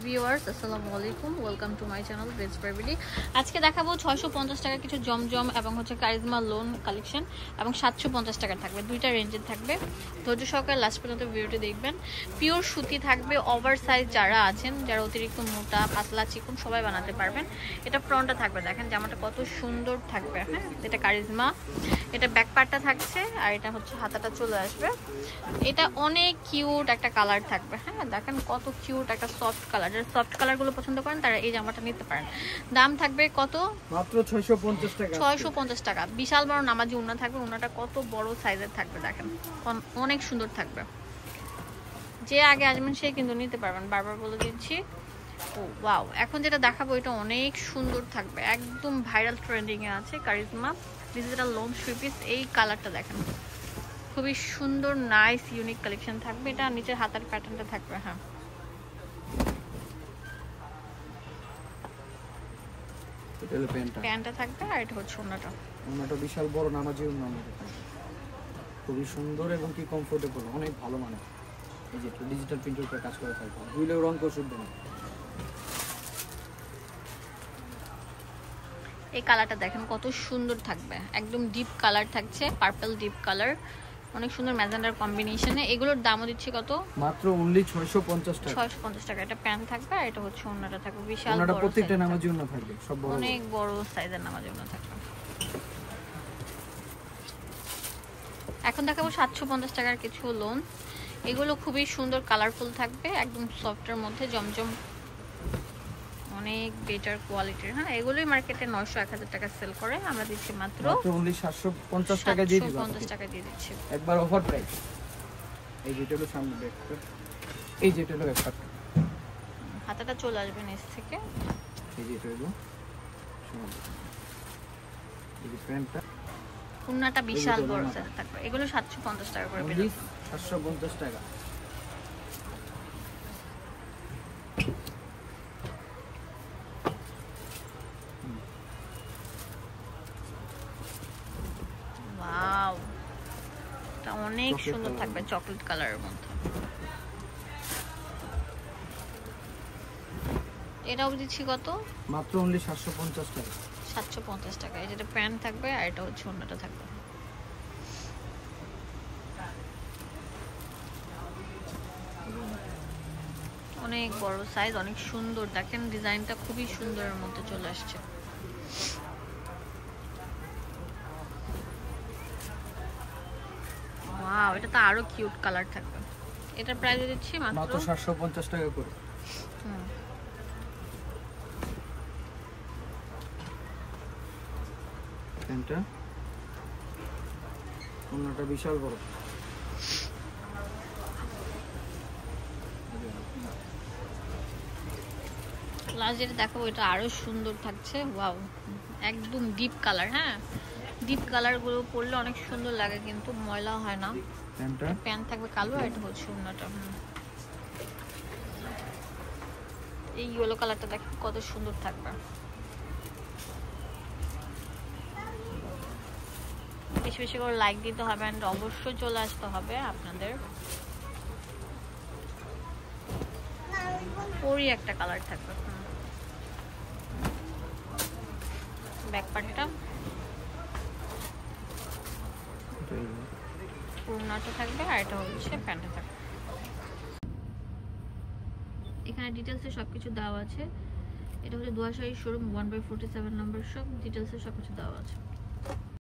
Viewers আসসালামু আলাইকুম, welcome to my channel dress family. আজকে দেখাবো 650 টাকা কিছু জমজম এবং হচ্ছে কারিজমা লোন কালেকশন এবং 750 টাকা থাকবে, দুইটা রেঞ্জের থাকবে। ধৈর্য সহকারে লাস্ট পর্যন্ত ভিডিওটি দেখবেন। পিওর সুতি থাকবে, ওভার সাইজ যারা আছেন, যারা অতিরিক্ত মোটা পাতলা চিকন সবাই বানাতে পারবেন। এটা ফ্রন্টটা থাকবে, দেখেন জামাটা কত সুন্দর থাকবে। হ্যাঁ, এটা কারিজমা, এটা ব্যাক পার্টটা থাকছে আর এটা হচ্ছে হাতাটা চলে আসবে। এটা অনেক কিউট একটা কালার থাকবে। হ্যাঁ, দেখেন কত কিউট একটা সফট কালার। যারা সফট কালারগুলো পছন্দ করেন তারা এই জামাটা নিতে পারেন। দাম থাকবে কত? মাত্র 650 টাকা। 650 টাকা। বিশাল বড় নামাজি ওড়না থাকবে, ওড়নাটা কত বড় সাইজের থাকবে দেখেন, অনেক সুন্দর থাকবে। যে আগে আসবেন সে কিন্তু নিতে পারবেন, বারবার বলে দিচ্ছি। ও ওয়াও, এখন যেটা দেখাবো এটা অনেক সুন্দর থাকবে, একদম ভাইরাল ট্রেন্ডিং এ আছে charisma digital loan three piece. এই কালারটা দেখেন, খুবই সুন্দর নাইস ইউনিক কালেকশন থাকবে। এটা নিচের হাতার প্যাটার্নটা থাকবে। হ্যাঁ, এটা হলো প্যান্টটা থাকবে আর এটা হচ্ছে ওড়নাটা। ওড়নাটা বিশাল বড় নামাজি ওড়না মধ্যে থাকবে, খুবই সুন্দর এবং কি কমফোর্টেবল, অনেক ভালো মানে। এই যে ডিজিটাল প্রিন্টের উপর কাজ করা থাকবে, দুইলেও রং কোড শুদ্ধ না। এই কালারটা দেখেন কত সুন্দর থাকবে, একদম ডিপ কালার থাকছে, পার্পল ডিপ কালার, অনেক সুন্দর ম্যাজেন্ডার কম্বিনেশনে। এগুলোর দামও দিচ্ছি কত? মাত্র অনলি 650 টাকা। 650 টাকা। এটা প্যান্ট থাকবে আর এটা হচ্ছে ওড়নাটা থাকবে, বিশাল বড়। ওড়নাটা প্রত্যেকটা নামাজি ওড়না থাকবে, সব বড় অনেক বড় সাইজের নামাজি ওড়না থাকবে। এখন দেখাবো 750 টাকার কিছু লোন। এগুলো খুবই সুন্দর কালারফুল থাকবে, একদম সফটের মধ্যে জমজম, অনেক বেটার কোয়ালিটির। হ্যাঁ, এগুলোই মার্কেটে 900-1000 টাকা সেল করে, আমরা দিচ্ছি মাত্র অনলি 750 টাকা দিয়ে দিচ্ছি। 750 টাকা দিয়ে দিচ্ছি একবার অফার প্রাইস। এই যেটা হলো সামনে ব্যাকটা, এই যেটা হলো ব্যাকটা, হাতাটা চলে আসবে নিচ থেকে। এই যেটা হলো সামনে, এই যে প্যান্টটা, ওড়নাটা বিশাল বড় সাইজ থাকবে। এগুলো 750 টাকা করে পেয়ে যাবেন। 750 টাকা। ওয়াও, এটা অনেক সুন্দর থাকবে, চকলেট কালারের মধ্যে। এটাও দিচ্ছি কত? মাত্র অনলি 750 টাকা। 750 টাকা। এই যেটা প্যান্ট থাকবে আর এটা হচ্ছে ওড়নাটা থাকবে। অনেক বড় সাইজ, অনেক সুন্দর, দেখেন ডিজাইনটা খুবই সুন্দরের মধ্যে চলে আসছে। ওয়াও, এটা তো আরো কিউট কালার থাকবে। এটা প্রাইস দিচ্ছি মাত্র 750 টাকা করে। প্যান্টটা, ওড়নাটা বিশাল বড়। লাস্ট যেটা দেখাবো এটা আরো সুন্দর থাকছে। ওয়াও, একদম ডিপ কালার। হ্যাঁ, ডিপ কালার গুলো পরলে অনেক সুন্দর লাগে, কিন্তু ময়লা হয় না। প্যান্টটা, প্যান্ট থাকবে কালো আর এটা হচ্ছে ওড়নাটা। এই ইয়েলো কালারটা দেখেন কত সুন্দর থাকবে। বেশি বেশি করে লাইক দিতে হবে এন্ড অবশ্যই চলে আসতে হবে আপনাদের। ওরই একটা কালার থাকবে। ব্যাক পার্টটা, ওড়নাটা থাকবে আর এটা হচ্ছে প্যান্টটা থাকবে। এখানে ডিটেলসে সবকিছু দেওয়া আছে। এটা হচ্ছে দুয়াশাহী শোরুম 1/47 নম্বর শপ, ডিটেলসে সবকিছু দেওয়া আছে।